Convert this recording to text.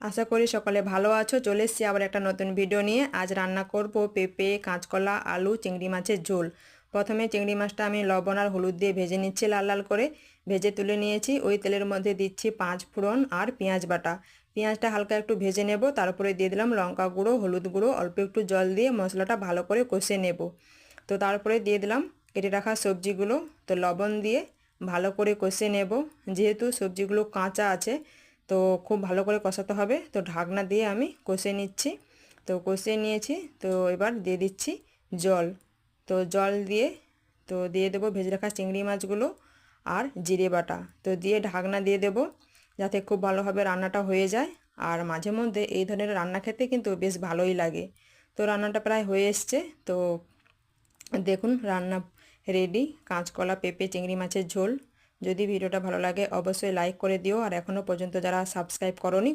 আশা করি সকলে ভালো আছো। চলে এসেছি আবার একটা নতুন ভিডিও নিয়ে। আজ রান্না করব পেঁপে, কাঁচকলা, আলু, চিংড়ি মাছের ঝোল। প্রথমে চিংড়ি মাছটা আমি লবণ আর হলুদ দিয়ে ভেজে নিচ্ছি, লাল লাল করে ভেজে তুলে নিয়েছি। ওই তেলের মধ্যে দিচ্ছি 5 ফোড়ন আর পেঁয়াজ বাটা। পেঁয়াজটা হালকা একটু ভেজে নেব, তারপরে দিয়ে দিলাম লঙ্কা গুঁড়ো, হলুদ গুঁড়ো, অল্প একটু জল দিয়ে মশলাটা ভালো করে কষে নেব। তো তারপরে দিয়ে দিলাম কেটে রাখা সবজিগুলো, তো লবণ দিয়ে ভালো করে কষে নেব। যেহেতু সবজিগুলো কাঁচা আছে তো খুব ভালো করে কষাতে হবে। তো ঢাকনা দিয়ে আমি কষে নিচ্ছি। তো কষে নিয়েছি, তো এবার দিয়ে দিচ্ছি জল। তো জল দিয়ে দিয়ে দেবো ভেজে রাখা চিংড়ি মাছগুলো আর জিরে বাটা। তো দিয়ে ঢাকনা দিয়ে দেব যাতে খুব ভালোভাবে রান্নাটা হয়ে যায়। আর মাঝে মধ্যে এই ধরনের রান্না খেতে কিন্তু বেশ ভালোই লাগে। তো রান্নাটা প্রায় হয়ে এসছে। তো দেখুন রান্না রেডি, কাঁচকলা, পেঁপে, চিংড়ি মাছের ঝোল। যদি ভিডিওটা ভালো লাগে অবশ্যই লাইক করে দিও, আর এখনও পর্যন্ত যারা সাবস্ক্রাইব করোনি